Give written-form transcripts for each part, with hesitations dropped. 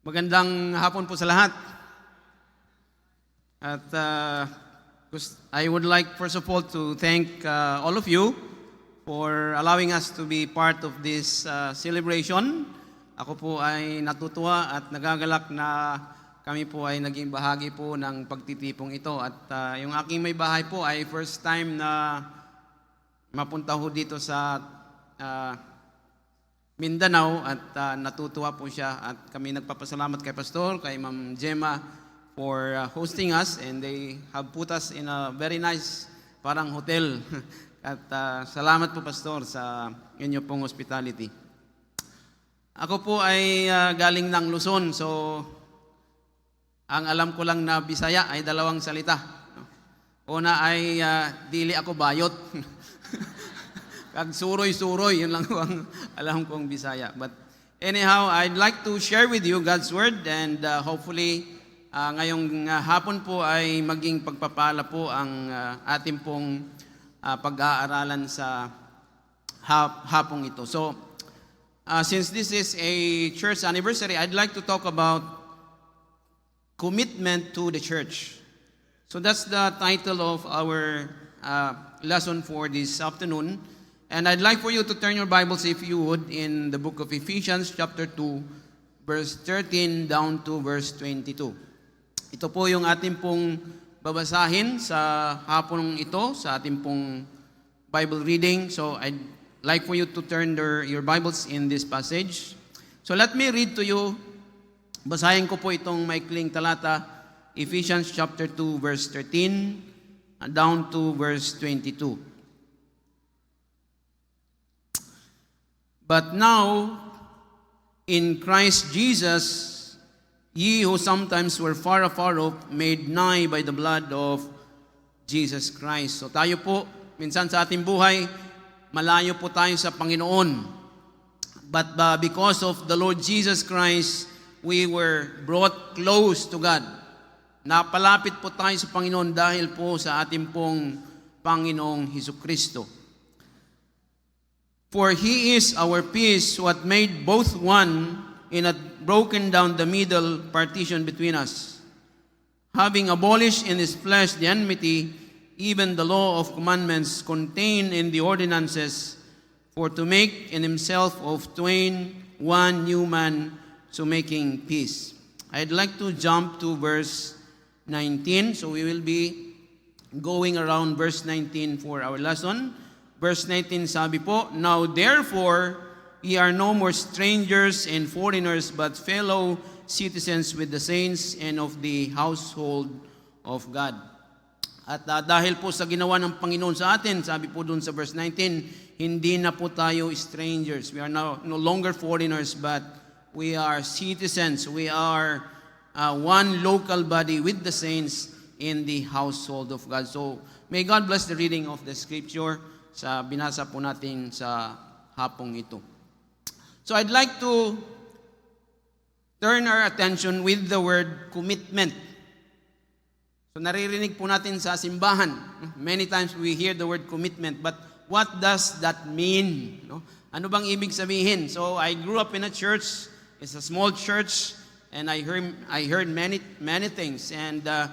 Magandang hapon po sa lahat. At I would like first of all to thank all of you for allowing us to be part of this celebration. Ako po ay natutuwa at nagagalak na kami po ay naging bahagi po ng pagtitipong ito. At yung aking may bahay po ay first time na mapunta ho dito sa Mindanao at natutuwa po siya at kami nagpapasalamat kay Pastor, kay Ma'am Gemma for hosting us, and they have put us in a very nice parang hotel. At salamat po Pastor sa inyo pong hospitality. Ako po ay galing ng Luzon, so ang alam ko lang na Bisaya ay dalawang salita. Una ay dili ako bayot. Kag suroy-suroy, yun lang ang alam kong Bisaya. But anyhow, I'd like to share with you God's Word, and hopefully ngayong hapon po ay maging pagpapala po ang ating pong pag-aaralan sa hapong ito. So, since this is a church anniversary, I'd like to talk about commitment to the church. So that's the title of our lesson for this afternoon. And I'd like for you to turn your Bibles, if you would, in the book of Ephesians chapter 2, verse 13 down to verse 22. Ito po yung ating pong babasahin sa hapon ito, sa ating pong Bible reading. So I'd like for you to turn your Bibles in this passage. So let me read to you. Basahin ko po itong maikling talata, Ephesians chapter 2, verse 13 down to verse 22. But now, in Christ Jesus, ye who sometimes were far afar off, made nigh by the blood of Jesus Christ. So tayo po, minsan sa ating buhay, malayo po tayo sa Panginoon. But because of the Lord Jesus Christ, we were brought close to God. Napalapit po tayo sa Panginoon dahil po sa ating pong Panginoong Hesukristo. For He is our peace, what made both one, and had broken down the middle partition between us, having abolished in His flesh the enmity, even the law of commandments contained in the ordinances, for to make in Himself of twain one new man, so making peace. I'd like to jump to verse 19, so we will be going around verse 19 for our lesson. Verse 19 sabi po, Now therefore, ye are no more strangers and foreigners, but fellow citizens with the saints and of the household of God. At dahil po sa ginawa ng Panginoon sa atin, sabi po dun sa verse 19, hindi na po tayo strangers. We are now no longer foreigners, but we are citizens. We are one local body with the saints in the household of God. So, may God bless the reading of the scripture sa binasa po natin sa hapong ito. So I'd like to turn our attention with the word commitment. So naririnig po natin sa simbahan. Many times we hear the word commitment, but what does that mean? Ano bang ibig sabihin? So I grew up in a church. It's a small church, and I heard many things. And I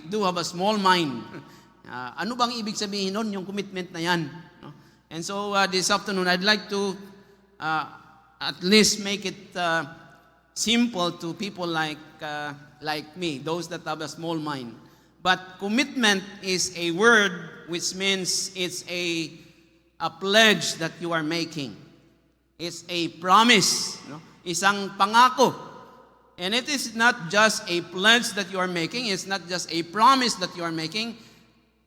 do have a small mind. Ano bang ibig sabihin nun, yung commitment na yan? No? And so this afternoon, I'd like to at least make it simple to people like me, those that have a small mind. But commitment is a word which means it's a pledge that you are making. It's a promise, no? Isang pangako. And it is not just a pledge that you are making, it's not just a promise that you are making,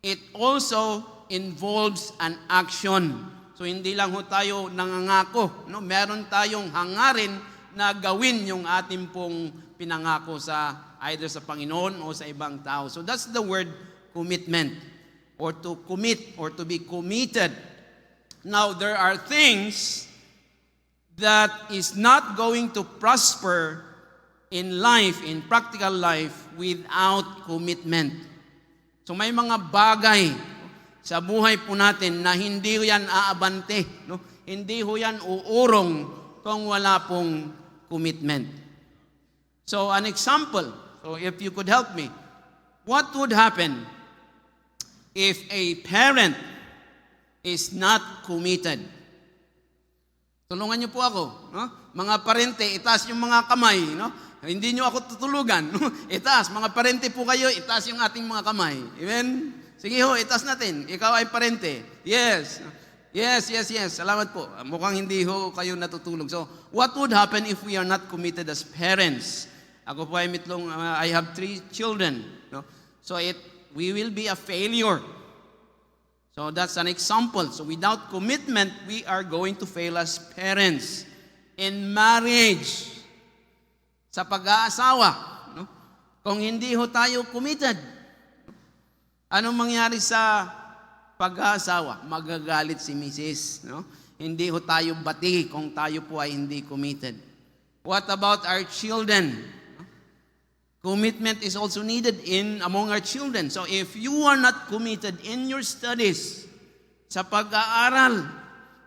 it also involves an action. So hindi lang ho tayo nangangako, no? Meron tayong hangarin na gawin yung ating pong pinangako sa either sa Panginoon o sa ibang tao. So that's the word commitment, or to commit, or to be committed. Now there are things that is not going to prosper in life, in practical life, without commitment. So may mga bagay sa buhay po natin na hindi yan aabante, no? Hindi ho yan uurong kung wala pong commitment. So an example, so if you could help me, what would happen if a parent is not committed? Tulungan niyo po ako, no? Mga parente, itaas yung mga kamay, no? Hindi niyo ako tutulugan, no? Itaas, mga parente po kayo, itaas yung ating mga kamay. Amen? Sige ho, itaas natin. Ikaw ay parente. Yes. Yes. Salamat po. Mukhang hindi ho kayo natutulog. So, what would happen if we are not committed as parents? Ako po ay I have 3 children, no? So we will be a failure. So that's an example. So without commitment, we are going to fail as parents. In marriage, sa pag-aasawa, no? Kung hindi ho tayo committed, anong mangyari sa pag-aasawa? Magagalit si Mrs., no? Hindi ho tayo bati kung tayo po ay hindi committed. What about our children? Commitment is also needed among our children. So if you are not committed in your studies, sa pag-aaral,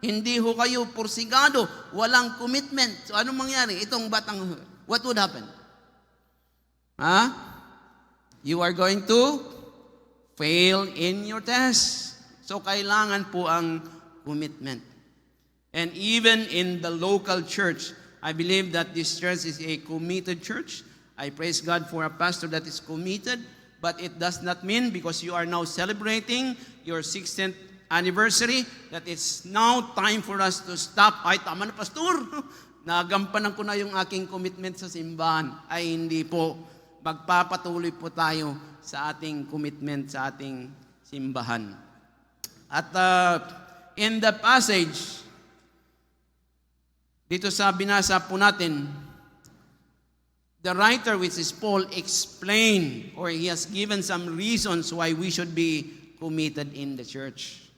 hindi ho kayo porsigado, walang commitment. So anong mangyari? Itong batang, what would happen? You are going to fail in your test. So kailangan po ang commitment. And even in the local church, I believe that this church is a committed church. I praise God for a pastor that is committed, but it does not mean because you are now celebrating your 16th anniversary that it's now time for us to stop. Ay, tama na, pastor. Nagampanan ko na yung aking commitment sa simbahan. Ay, hindi po. Magpapatuloy po tayo sa ating commitment sa ating simbahan. At in the passage, dito sa binasa po natin, the writer, which is Paul, explained or he has given some reasons why we should be committed in the church.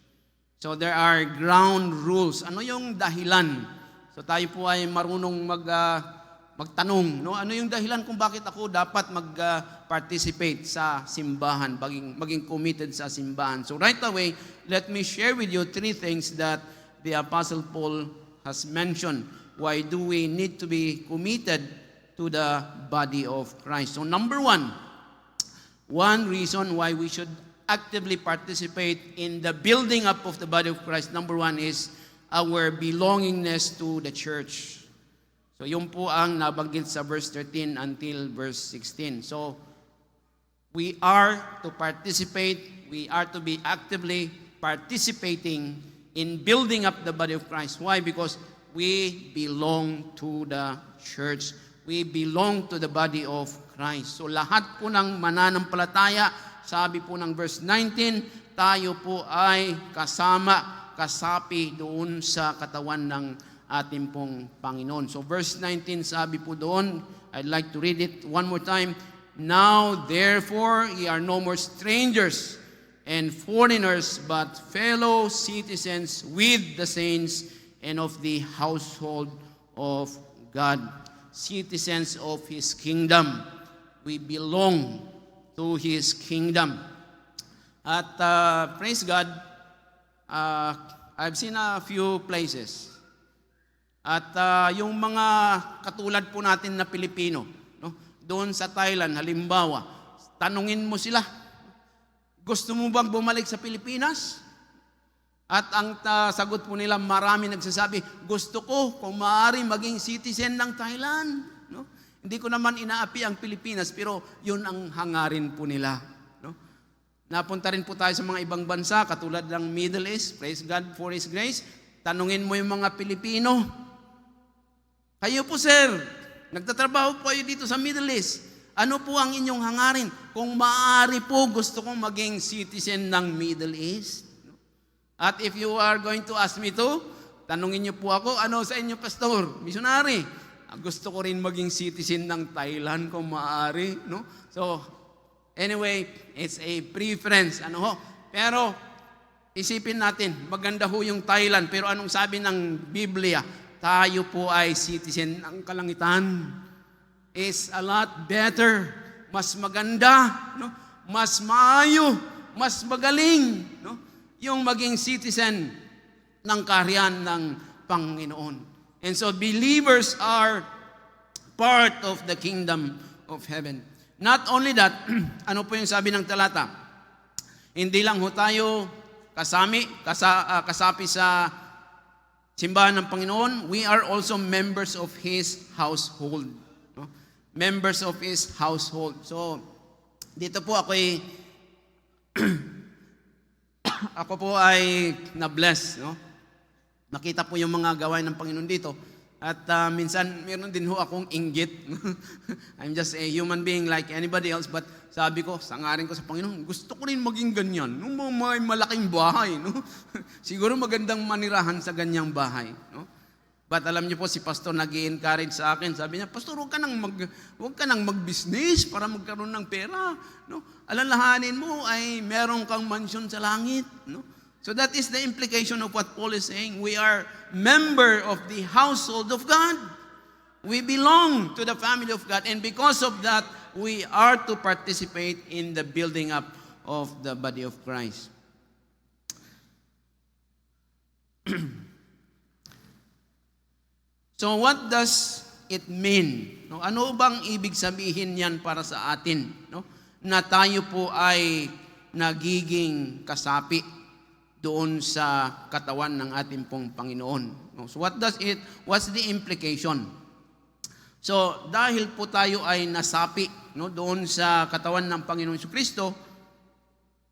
So there are ground rules. Ano yung dahilan? So tayo po ay marunong magtanong, no? Ano yung dahilan kung bakit ako dapat mag-participate sa simbahan, maging committed sa simbahan? So right away, let me share with you 3 things that the Apostle Paul has mentioned. Why do we need to be committed to the body of Christ? So number 1 reason why we should actively participate in the building up of the body of Christ, number 1 is our belongingness to the church. So yun po ang nabanggit sa verse 13 until verse 16. So we are to participate, we are to be actively participating in building up the body of Christ. Why? Because we belong to the church. We belong to the body of Christ. So lahat po ng mananampalataya, sabi po ng verse 19, tayo po ay kasapi doon sa katawan ng ating pong Panginoon. So verse 19, sabi po doon, I'd like to read it one more time. Now therefore ye are no more strangers and foreigners, but fellow citizens with the saints and of the household of God. Citizens of His kingdom. We belong to His kingdom. At praise God, I've seen a few places. At yung mga katulad po natin na Pilipino, no? Doon sa Thailand, halimbawa, tanungin mo sila, gusto mo bang bumalik sa Pilipinas? At ang sagot po nila, marami nagsasabi, gusto ko kung maaari maging citizen ng Thailand. No? Hindi ko naman inaapi ang Pilipinas, pero yun ang hangarin po nila. No? Napunta rin po tayo sa mga ibang bansa, katulad ng Middle East, praise God for His grace. Tanungin mo yung mga Pilipino, kayo po sir, nagtatrabaho po kayo dito sa Middle East. Ano po ang inyong hangarin? Kung maaari po, gusto kong maging citizen ng Middle East. At if you are going to ask me to, tanungin niyo po ako, ano sa inyo, pastor, missionary? Gusto ko rin maging citizen ng Thailand kung maaari, no? So, anyway, it's a preference, ano ho? Pero, isipin natin, maganda ho yung Thailand, pero anong sabi ng Biblia? Tayo po ay citizen ng kalangitan. Is a lot better, mas maganda, no? Mas maayo, mas magaling, no? Yung maging citizen ng kaharian ng Panginoon. And so believers are part of the kingdom of heaven. Not only that, ano po yung sabi ng talata? Hindi lang ho tayo kasapi sa simbahan ng Panginoon, we are also members of His household. No? Members of His household. So, dito po ako po ay na-bless. No? Nakita po yung mga gawain ng Panginoon dito. At minsan, meron din ho akong inggit. I'm just a human being like anybody else. But sabi ko, sangarin ko sa Panginoon, gusto ko rin maging ganyan. No? May malaking bahay. No? Siguro magandang manirahan sa ganyang bahay. No? But alam niyo po, si Pastor nag-i-encourage sa akin. Sabi niya, Pastor, huwag ka nang mag-business para magkaroon ng pera. No? Alalahanin mo ay meron kang mansyon sa langit. No? So that is the implication of what Paul is saying. We are member of the household of God. We belong to the family of God. And because of that, we are to participate in the building up of the body of Christ. So what does it mean? No, ano bang ibig sabihin yan para sa atin? No? Na tayo po ay nagiging kasapi doon sa katawan ng ating pong Panginoon. So what's the implication? So dahil po tayo ay nasapi doon sa katawan ng Panginoon Jesucristo,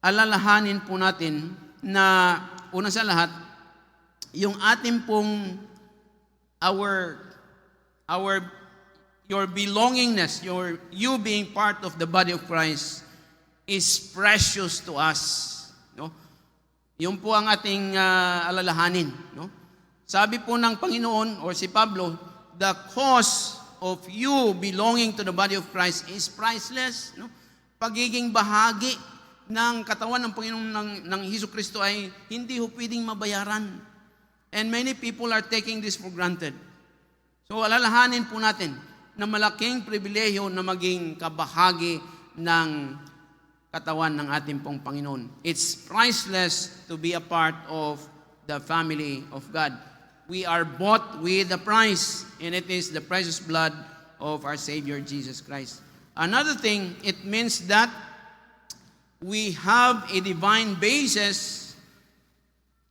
alalahanin po natin na una sa lahat, yung ating pong your belongingness, you being part of the body of Christ is precious to us. No? Yun po ang ating alalahanin. No? Sabi po ng Panginoon, or si Pablo, the cost of you belonging to the body of Christ is priceless. No? Pagiging bahagi ng katawan ng Panginoon ng Hesus Kristo ay hindi ho pwedeng mabayaran. And many people are taking this for granted. So alalahanin po natin na malaking pribilehiyo na maging kabahagi ng katawan ng ating pong Panginoon. It's priceless to be a part of the family of God. We are bought with a price, and it is the precious blood of our Savior Jesus Christ. Another thing, it means that we have a divine basis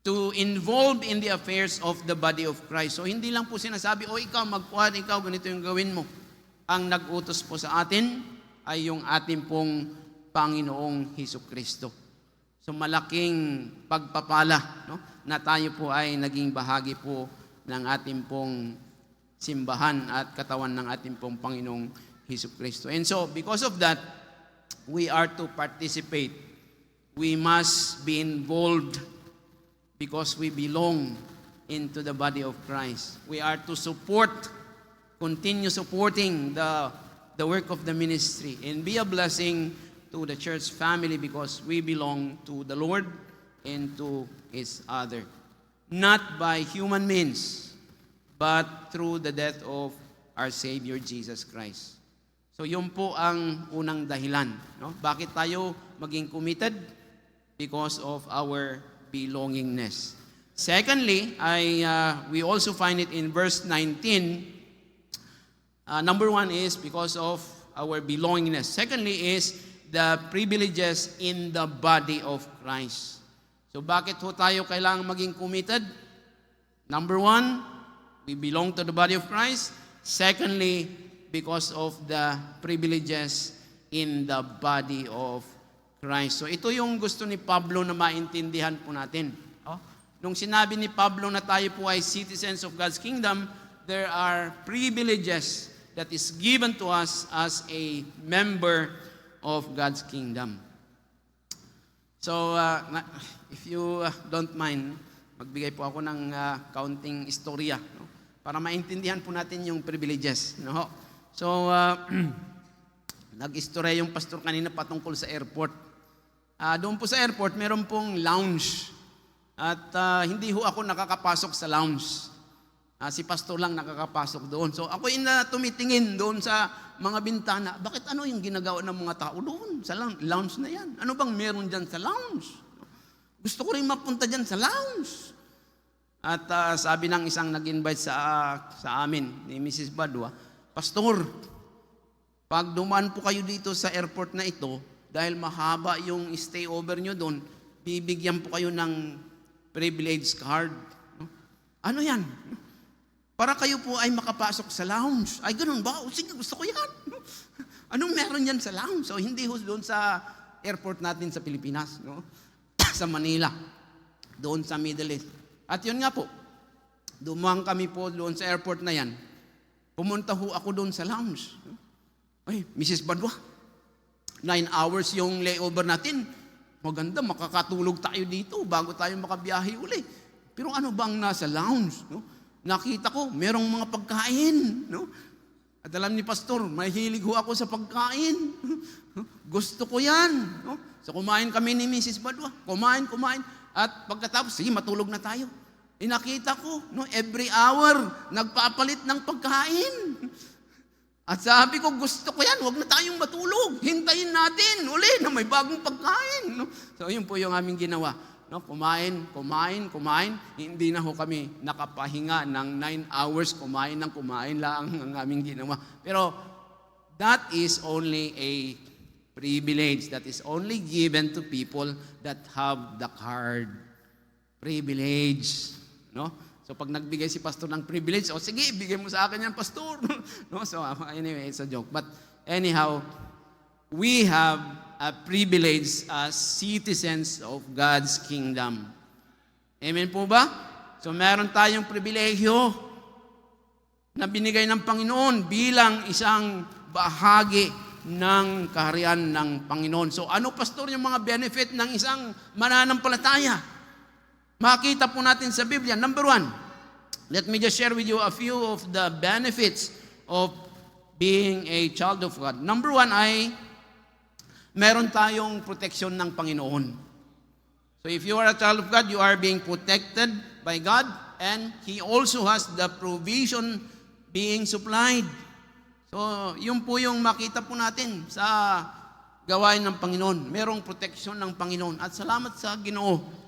to involve in the affairs of the body of Christ. So hindi lang po sinasabi, ikaw magkuhan, ikaw ganito yung gawin mo. Ang nag-utos po sa atin ay yung ating pong Panginoong Hesus Kristo. So malaking pagpapala na tayo po ay naging bahagi po ng ating pong simbahan at katawan ng ating pong Panginoong Hesus Kristo. And so because of that, we are to participate. We must be involved because we belong into the body of Christ. We are to continue supporting the work of the ministry and be a blessing to the church family because we belong to the Lord and to His other. Not by human means, but through the death of our Savior Jesus Christ. So yun po ang unang dahilan. No? Bakit tayo maging committed? Because of our belongingness. Secondly, we also find it in verse 19. Number one is because of our belongingness. Secondly is the privileges in the body of Christ. So bakit ho tayo kailangang maging committed? Number one, we belong to the body of Christ. Secondly, because of the privileges in the body of Christ. So ito yung gusto ni Pablo na maintindihan po natin. Nung sinabi ni Pablo na tayo po ay citizens of God's kingdom, there are privileges that is given to us as a member of God's kingdom. So, if you don't mind, magbigay po ako ng kaunting istorya, no? Para maintindihan po natin yung privileges. No? So, nag-istorya yung pastor kanina patungkol sa airport. Doon po sa airport, meron pong lounge. At hindi ho ako nakakapasok sa lounge. Si pastor lang nakakapasok doon. So ako tumitingin doon sa mga bintana. Bakit ano yung ginagawa ng mga tao doon sa lounge na yan? Ano bang meron dyan sa lounge? Gusto ko rin mapunta dyan sa lounge. At sabi ng isang nag-invite sa amin, ni Mrs. Badwa, Pastor, pag dumaan po kayo dito sa airport na ito, dahil mahaba yung stay over nyo doon, bibigyan po kayo ng privilege card. Ano yan? Para kayo po ay makapasok sa lounge. Ay, ganun ba? O, sige, gusto ko yan. Anong meron yan sa lounge? So, hindi ho doon sa airport natin sa Pilipinas, no? Sa Manila, doon sa Middle East. At yun nga po, dumang kami po doon sa airport na yan. Pumunta ho ako doon sa lounge. Ay, Mrs. Badwa, 9 hours yung layover natin. Maganda, makakatulog tayo dito bago tayo makabiyahe uli. Pero ano bang nasa lounge? No? Nakita ko, merong mga pagkain. No? At alam ni Pastor, mahilig ho ako sa pagkain. Gusto ko yan. No? So kumain kami ni Mrs. Badwa. Kumain. At pagkatapos, sige, matulog na tayo. Nakita ko, no, every hour, nagpapalit ng pagkain. At sabi ko, gusto ko yan, huwag na tayong matulog. Hintayin natin uli na may bagong pagkain. No? So yun po yung aming ginawa. No? Kumain. Hindi na ho kami nakapahinga ng 9 hours. Kumain lang ang aming ginawa. Pero that is only a privilege that is only given to people that have the card. Privilege. No? So pag nagbigay si pastor ng privilege, o sige, ibigay mo sa akin yan, pastor. No? So anyway, it's a joke. But anyhow, we have a privilege as citizens of God's kingdom. Amen po ba? So meron tayong pribilehyo na binigay ng Panginoon bilang isang bahagi ng kaharian ng Panginoon. So ano, pastor, yung mga benefit ng isang mananampalataya? Makita po natin sa Biblia. Number 1, let me just share with you a few of the benefits of being a child of God. Number 1 ay meron tayong protection ng Panginoon. So if you are a child of God, you are being protected by God, and He also has the provision being supplied. So yun po yung makita po natin sa gawain ng Panginoon. Merong protection ng Panginoon. At salamat sa Ginoo.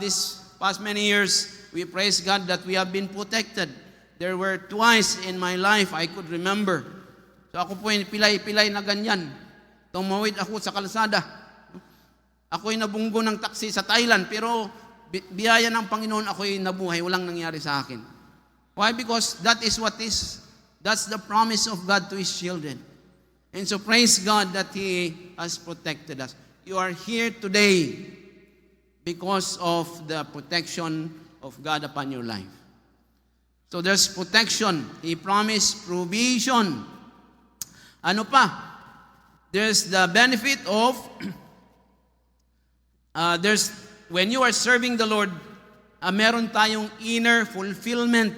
This past many years, we praise God that we have been protected. There were twice in my life I could remember. So ako po yung pilay-pilay na ganyan. Tumawid ako sa kalsada. Ako'y nabunggo ng taxi sa Thailand, pero biyaya ng Panginoon ako'y nabuhay. Walang nangyari sa akin. Why? Because that's the promise of God to His children. And so praise God that He has protected us. You are here today because of the protection of God upon your life. So there's protection. He promised provision. Ano pa? There's the benefit of, when you are serving the Lord, meron tayong inner fulfillment.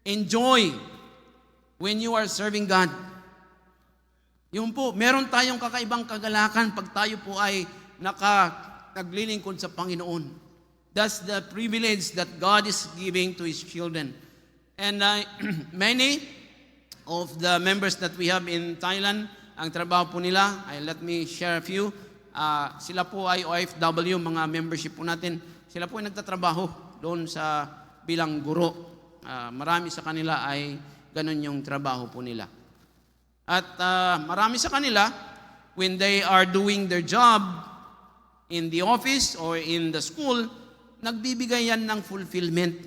Enjoy when you are serving God. Yun po, meron tayong kakaibang kagalakan pag tayo po ay naglilingkod sa Panginoon. That's the privilege that God is giving to His children. And many of the members that we have in Thailand, ang trabaho po nila, let me share a few. Sila po ay OFW, mga membership po natin. Sila po ay nagtatrabaho doon sa bilang guro. Marami sa kanila ay ganun yung trabaho po nila. At marami sa kanila, when they are doing their job in the office or in the school, nagbibigay yan ng fulfillment.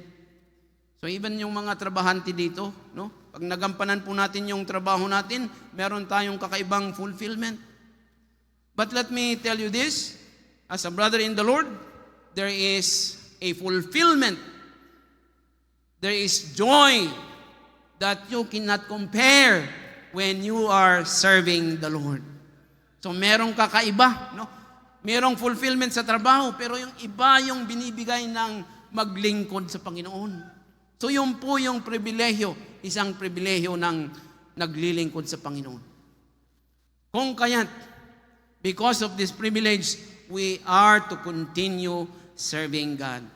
So even yung mga trabahante dito, no? Pag nagampanan po natin yung trabaho natin, meron tayong kakaibang fulfillment. But let me tell you this, as a brother in the Lord, there is a fulfillment. There is joy that you cannot compare when you are serving the Lord. So merong kakaiba, no? Merong fulfillment sa trabaho, pero yung iba yung binibigay ng maglingkod sa Panginoon. So yun po yung pribilehyo, isang pribilehyo ng naglilingkod sa Panginoon. Kung kaya't, because of this privilege, we are to continue serving God.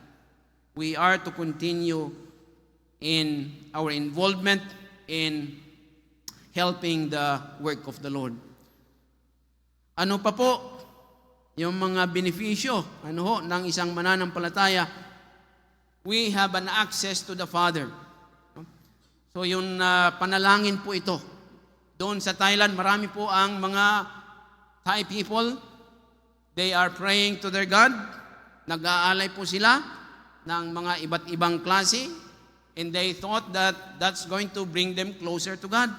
We are to continue in our involvement in helping the work of the Lord. Ano pa po yung mga benepisyo ng isang mananampalataya? We have an access to the Father. So yung panalangin po ito. Doon sa Thailand, marami po ang mga Thai people. They are praying to their God. Nag-aalay po sila ng mga iba't ibang klase. And they thought that that's going to bring them closer to God.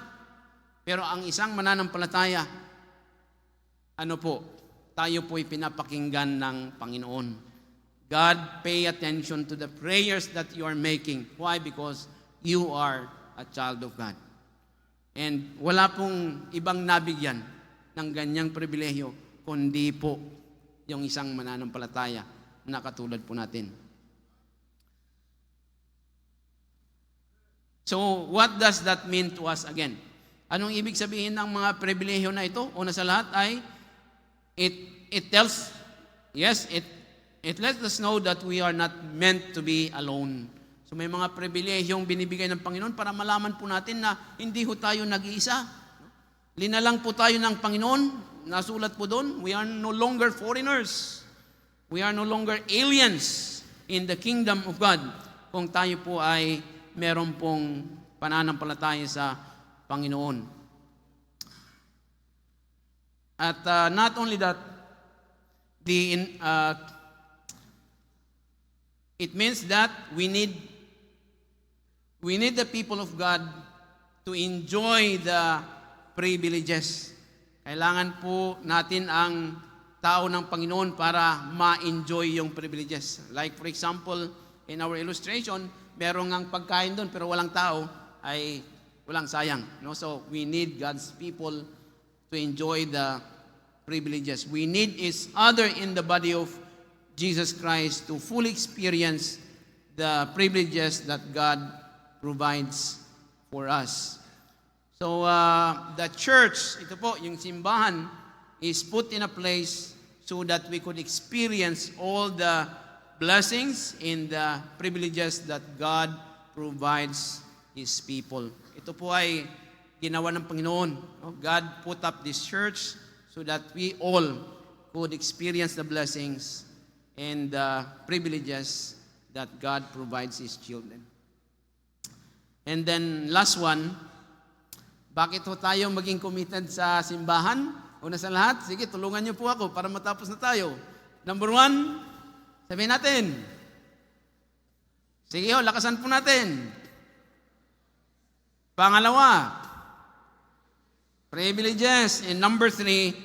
Pero ang isang mananampalataya, tayo po'y pinapakinggan ng Panginoon. God, pay attention to the prayers that you are making. Why? Because you are a child of God. And wala pong ibang nabigyan ng ganyang pribilehyo, kundi po yung isang mananampalataya na katulad po natin. So, what does that mean to us again? Anong ibig sabihin ng mga pribilehyo na ito? Una sa lahat ay, it tells, yes, it lets us know that we are not meant to be alone. So may mga pribilehyong binibigay ng Panginoon para malaman po natin na hindi ho tayo nag-iisa. Linalang po tayo ng Panginoon. Nasulat po doon, we are no longer foreigners. We are no longer aliens in the kingdom of God. Kung tayo po ay meron pong pananampalataya sa Panginoon. At not only that, it means that we need the people of God to enjoy the privileges. Kailangan po natin ang tao ng Panginoon para ma-enjoy yung privileges. Like for example, in our illustration, merong ang pagkain doon pero walang tao, ay walang sayang. No? So we need God's people to enjoy the privileges. We need each other in the body of Jesus Christ to fully experience the privileges that God provides for us. So the church, ito po, yung simbahan, is put in a place so that we could experience all the blessings and the privileges that God provides His people. Ito po ay ginawa ng Panginoon. God put up this church so that we all could experience the blessings and the privileges that God provides His children. And then last one, bakit ho tayo maging committed sa simbahan? Una sa lahat, sige, tulungan niyo po ako para matapos na tayo. Number one, sabihin natin. Sige ho, lakasan po natin. Pangalawa, privileges. And number three,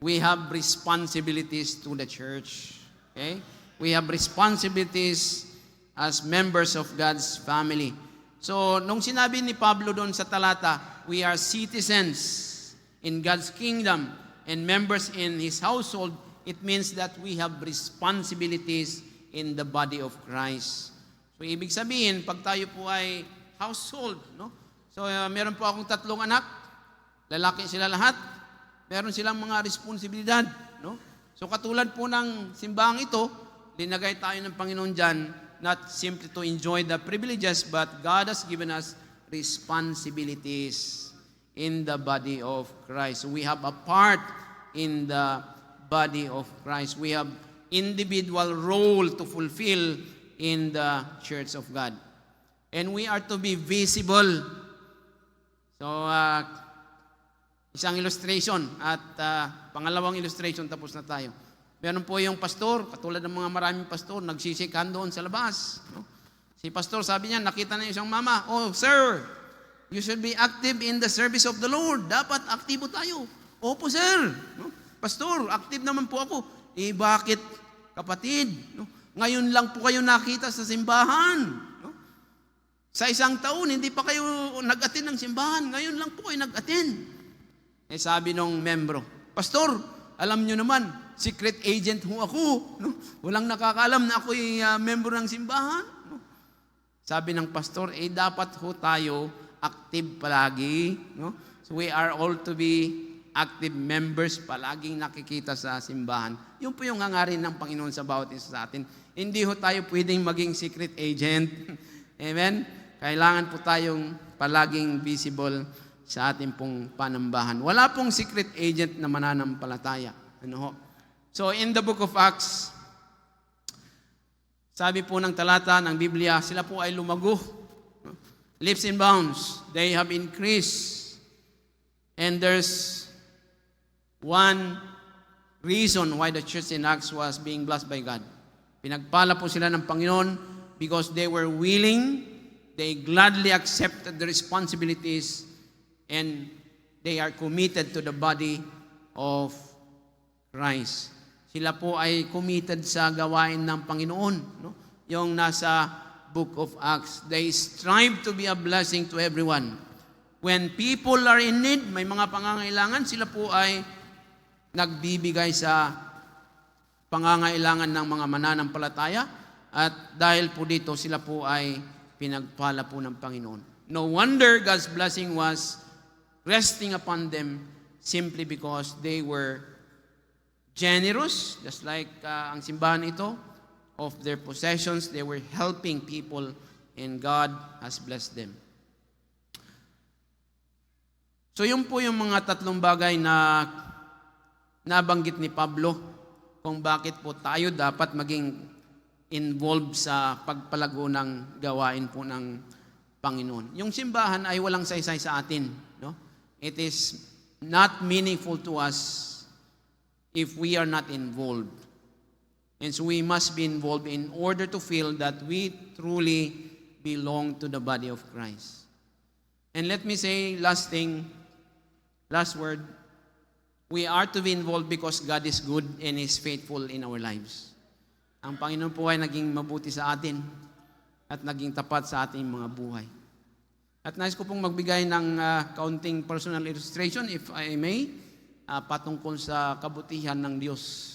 we have responsibilities to the church. Okay? We have responsibilities as members of God's family. So, nung sinabi ni Pablo doon sa talata, we are citizens in God's kingdom and members in His household, it means that we have responsibilities in the body of Christ. So, ibig sabihin, pag tayo po ay household, no? So, meron po akong 3 anak, lalaki sila lahat, meron silang mga responsibilidad, no? So, katulad po ng simbahang ito, linagay tayo ng Panginoon dyan, not simply to enjoy the privileges, but God has given us responsibilities in the body of Christ. We have a part in the body of Christ. We have individual role to fulfill in the church of God. And we are to be visible. So, isang illustration at pangalawang illustration, tapos na tayo. Meron po yung pastor, katulad ng mga maraming pastor, nagsisikan doon sa labas. No? Si pastor, sabi niya, nakita na yung isang mama, "Oh, sir, you should be active in the service of the Lord. Dapat aktibo tayo." "Opo, sir." No? "Pastor, active naman po ako." "Eh, bakit, kapatid? No? Ngayon lang po kayo nakita sa simbahan. No? Sa isang taon, hindi pa kayo nag-attend ng simbahan. Ngayon lang po kayo nag-attend." Eh, sabi nung membro, "Pastor, alam nyo naman, secret agent ho ako. No? Walang nakakaalam na ako'y member ng simbahan." No? Sabi ng pastor, dapat ho tayo active palagi. No? So we are all to be active members, palaging nakikita sa simbahan. Yun po yung hangarin ng Panginoon sa bawat isa sa atin. Hindi ho tayo pwedeng maging secret agent. Amen? Kailangan po tayong palaging visible sa ating pong panambahan. Wala pong secret agent na mananampalataya. Ano ho? So in the book of Acts, sabi po ng talata ng Biblia, sila po ay lumago. leaps and bounds. They have increased. And there's one reason why the church in Acts was being blessed by God. Pinagpala po sila ng Panginoon because they were willing, they gladly accepted the responsibilities, and they are committed to the body of Christ. Sila po ay committed sa gawain ng Panginoon. No? Yung nasa book of Acts. They strive to be a blessing to everyone. When people are in need, may mga pangangailangan, sila po ay nagbibigay sa pangangailangan ng mga mananampalataya, at dahil po dito, sila po ay pinagpala po ng Panginoon. No wonder God's blessing was resting upon them simply because they were generous, just like ang simbahan ito, of their possessions. They were helping people, and God has blessed them. So yun po yung mga tatlong bagay na nabanggit ni Pablo kung bakit po tayo dapat maging involved sa pagpalago ng gawain po ng Panginoon. Yung simbahan ay walang saysay sa atin. No? It is not meaningful to us if we are not involved. And so we must be involved in order to feel that we truly belong to the body of Christ. And let me say last word, we are to be involved because God is good and is faithful in our lives. Ang Panginoon po ay naging mabuti sa atin at naging tapat sa ating mga buhay. At nais ko pong magbigay ng kaunting personal illustration, if I may, patungkol sa kabutihan ng Diyos.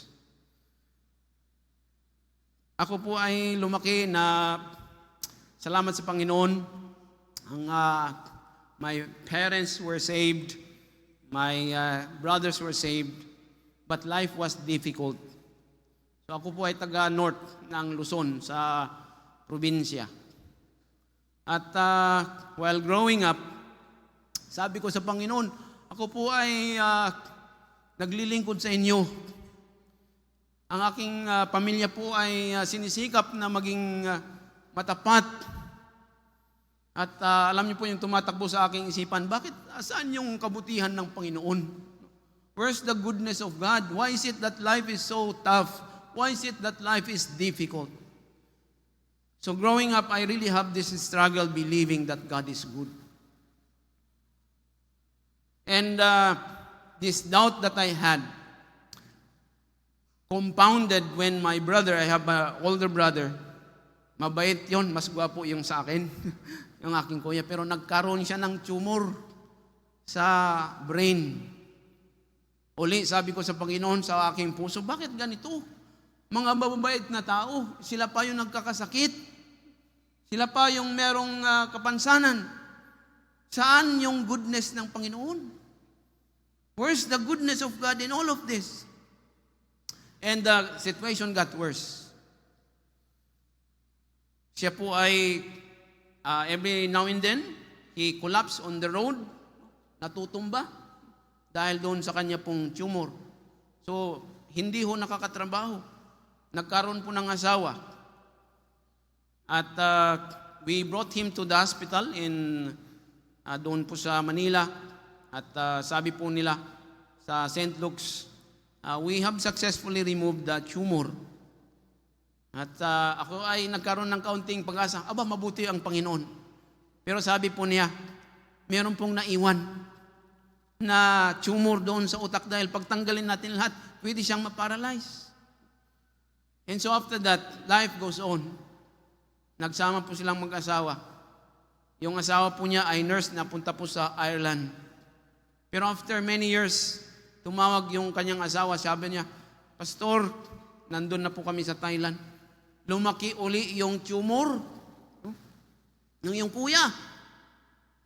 Ako po ay lumaki na salamat sa Panginoon. My parents were saved. My brothers were saved, but life was difficult. So ako po ay taga-north ng Luzon sa probinsya. At while growing up, sabi ko sa Panginoon, ako po ay naglilingkod sa inyo. Ang aking pamilya po ay sinisikap na maging matapat. At alam niyo po yung tumatakbo sa aking isipan, bakit saan yung kabutihan ng Panginoon? Where's the goodness of God? Why is it that life is so tough? Why is it that life is difficult? So growing up, I really have this struggle believing that God is good. And this doubt that I had, compounded when my brother, I have an older brother, mabait yon, mas gwapo yung sa akin, yung aking kuya, pero nagkaroon siya ng tumor sa brain. Uli, sabi ko sa Panginoon, sa aking puso, bakit ganito? Mga mababait na tao, sila pa yung nagkakasakit. Sila pa yung merong kapansanan. Saan yung goodness ng Panginoon? Where's the goodness of God in all of this? And the situation got worse. Siya po ay, every now and then, he collapsed on the road, natutumba, dahil doon sa kanya pong tumor. So, hindi ho nakakatrabaho. Nagkaroon po ng asawa. At we brought him to the hospital doon po sa Manila. At sabi po nila sa St. Luke's, we have successfully removed the tumor. At ako ay nagkaroon ng kaunting pag-asa. Aba, mabuti ang Panginoon. Pero sabi po niya, meron pong naiwan na tumor doon sa utak dahil pagtanggalin natin lahat, pwede siyang ma-paralyze. And so after that, life goes on. Nagsama po silang mag-asawa. Yung asawa po niya ay nurse na punta po sa Ireland. Pero after many years, tumawag yung kanyang asawa, sabi niya, Pastor, nandun na po kami sa Thailand. Lumaki uli yung tumor ng iyong kuya.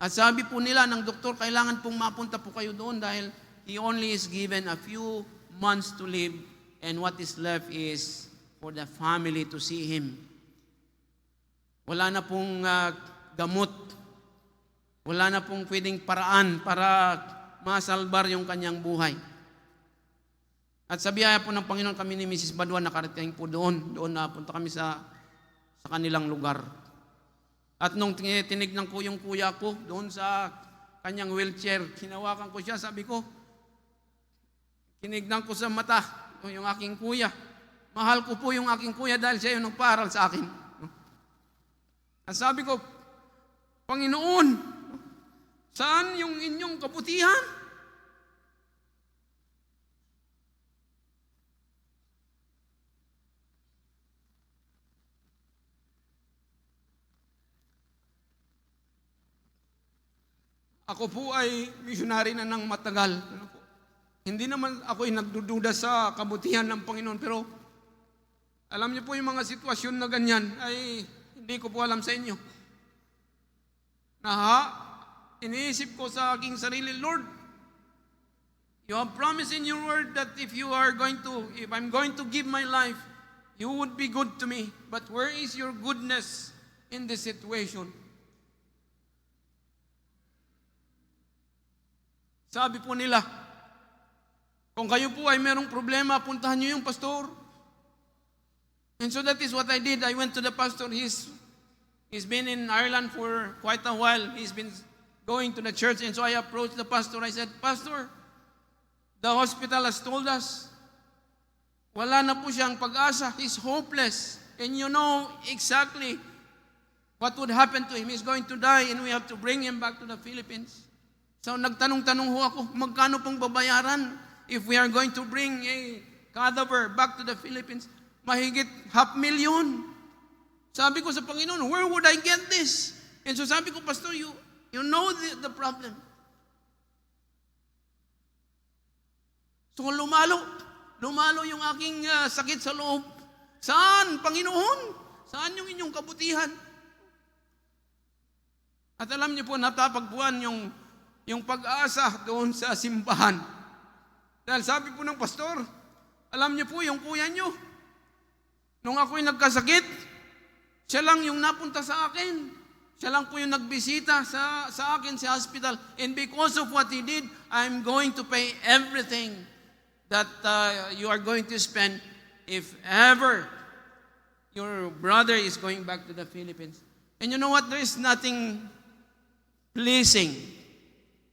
At sabi po nila ng doktor, kailangan pong mapunta po kayo doon dahil he only is given a few months to live and what is left is for the family to see him. Wala na pong gamot. Wala na pong pwedeng paraan para masalbar yung kanyang buhay. At sa biyaya po ng Panginoon, kami ni Mrs. Badwa nakarating po doon. Doon napunta kami sa kanilang lugar. At nung tinignan ko yung kuya ko doon sa kanyang wheelchair, hinawakan ko siya, sabi ko, tinignan ko sa mata yung aking kuya. Mahal ko po yung aking kuya dahil siya yung nagparal sa akin. At sabi ko, Panginoon, saan yung inyong kabutihan? Ako po ay missionary na ng matagal. Hindi naman ako ay nagdududa sa kabutihan ng Panginoon, pero alam niyo po yung mga sitwasyon na ganyan ay hindi ko po alam sa inyo. Iniisip ko sa aking sarili, Lord, you have promised in your word that if I'm going to give my life, you would be good to me. But where is your goodness in this situation? Sabi po nila, kung kayo po ay merong problema, puntahan niyo yung pastor. And so that is what I did. I went to the pastor. He's been in Ireland for quite a while. He's been going to the church. And so I approached the pastor. I said, Pastor, the hospital has told us, wala na po siyang pag-asa. He's hopeless. And you know exactly what would happen to him. He's going to die and we have to bring him back to the Philippines. So nagtanong-tanong ho ako, magkano pong babayaran if we are going to bring a cadaver back to the Philippines? Mahigit 500,000. Sabi ko sa Panginoon, where would I get this? And so sabi ko, Pastor, you know the problem. So lumalo yung aking sakit sa loob. Saan, Panginoon? Saan yung inyong kabutihan? At alam niyo po, natapagpuan yung pag-asa doon sa simbahan. Dahil sabi po ng pastor, alam niyo po yung kuya niyo, nung ako'y nagkasakit, siya lang yung napunta sa akin. Siya lang po yung nagbisita sa akin sa hospital. And because of what he did, I'm going to pay everything that you are going to spend if ever your brother is going back to the Philippines. And you know what? There is nothing pleasing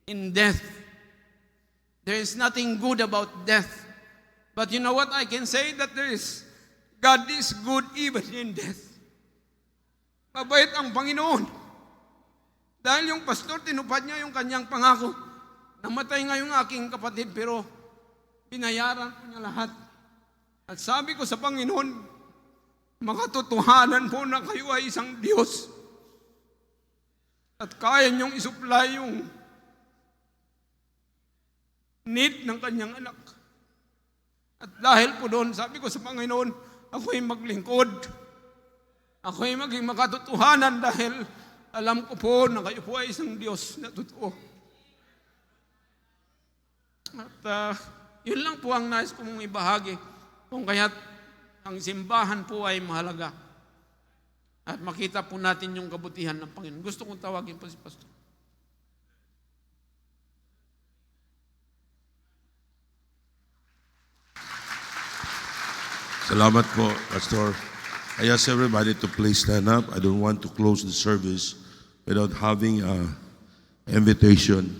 in death. There is nothing good about death. But you know what? I can say that God is good even in death. Mabait ang Panginoon. Dahil yung pastor, tinupad niya yung kanyang pangako. Namatay nga yung aking kapatid, pero binayaran ko niya lahat. At sabi ko sa Panginoon, makatotohanan po na kayo ay isang Diyos. At kaya niyong isupply yung need ng kanyang anak. At dahil po doon, sabi ko sa Panginoon, ako'y maglingkod. Ako'y maging makatotohanan dahil alam ko po na kayo po ay isang Diyos na totoo. At yun lang po ang nais ko mong ibahagi. Kung kaya't ang simbahan po ay mahalaga. At makita po natin yung kabutihan ng Panginoon. Gusto kong tawagin po si Pastor. Salamat po, Pastor. I ask everybody to please stand up. I don't want to close the service without having an invitation.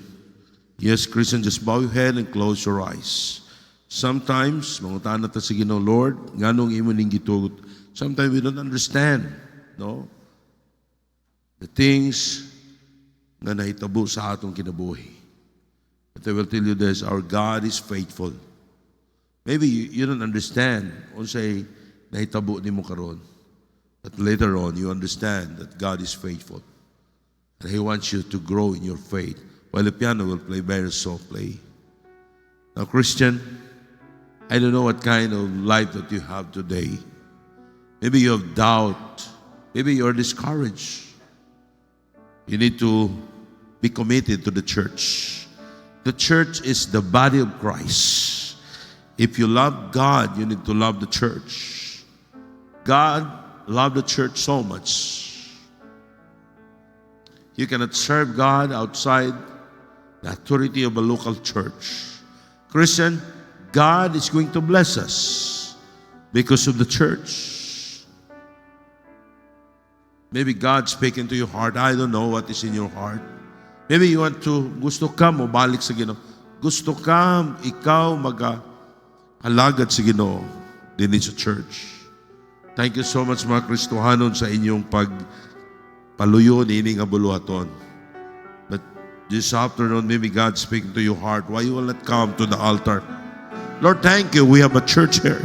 Yes, Christian, just bow your head and close your eyes. Sometimes, mangutaan natin sa Ginoo, Lord, nganong imo ning gitugot. Sometimes we don't understand, no? The things na nahitabo sa atong kinabuhi. But I will tell you this, our God is faithful. Maybe you don't understand unsay nahitabo nimo karon. But later on, you understand that God is faithful. And He wants you to grow in your faith. While the piano will play very softly. Now, Christian, I don't know what kind of life that you have today. Maybe you have doubt. Maybe you're discouraged. You need to be committed to the church. The church is the body of Christ. If you love God, you need to love the church. God loved the church so much. You cannot serve God outside the authority of a local church. Christian, God is going to bless us because of the church. Maybe God speaking to your heart. I don't know what is in your heart. Maybe you want to, gusto ka mo balik sa Ginoo. Gusto ka ikaw mag-alagad sa Ginoo din sa church. Thank you so much mga Kristohanon sa inyong pagpaluyo ni nga buluhaton. But this afternoon, maybe God speaking to your heart. Why you will not come to the altar? Lord, thank you. We have a church here.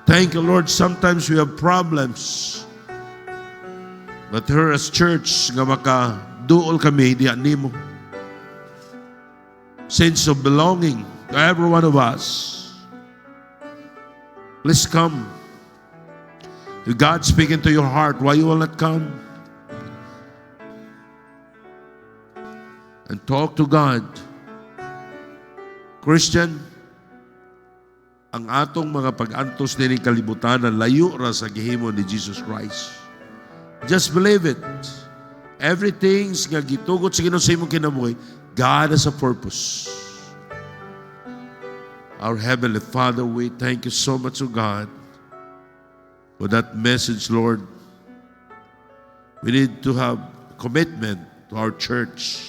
Thank you, Lord. Sometimes we have problems. But here as church, nga maka-duol kami, diyan nimo. Sense of belonging to every one of us. Please come. If God speaking to your heart, why you will not come? And talk to God. Christian, ang atong mga pag-antos din kalibutan na layo ra sa gihimo ni Jesus Christ. Just believe it. Everything nga gitugot sa Ginoo sa imong kinabuhi, God has a purpose. Our Heavenly Father, we thank you so much, O God, for that message, Lord. We need to have commitment to our church.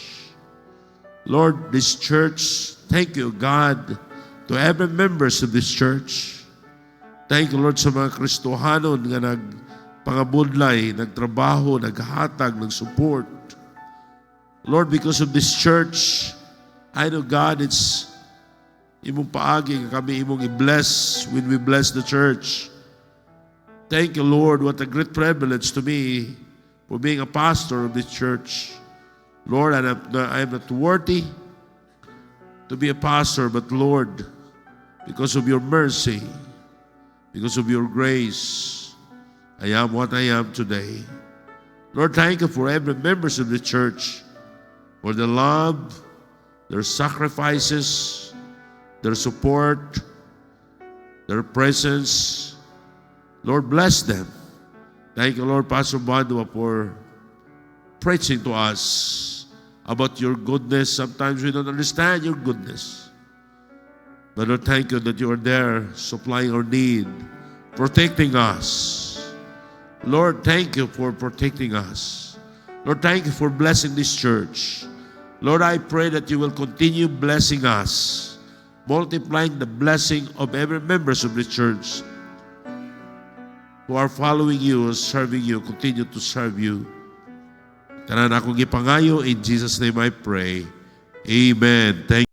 Lord, this church, thank you, God, to every members of this church. Thank you, Lord, sa mga Kristohanon nga nagpangabudlay, nagtrabaho, naghatag, nagsupport. Lord, because of this church, I know, God, it's imong paagi nga kami imong i-bless when we bless the church. Thank you, Lord. What a great privilege to me for being a pastor of this church. Lord, I am not worthy to be a pastor, but Lord, because of your mercy, because of your grace, I am what I am today. Lord, thank you for every members of the church, for the love, their sacrifices, their support, their presence. Lord, bless them. Thank you, Lord, Pastor Badua, for preaching to us about your goodness. Sometimes we don't understand your goodness. But Lord, thank you that you are there supplying our need, protecting us. Lord, thank you for protecting us. Lord, thank you for blessing this church. Lord, I pray that you will continue blessing us, multiplying the blessing of every members of the church who are following you, serving you, continue to serve you. Tanan akong ipangayo, in Jesus' name I pray. Amen. Thank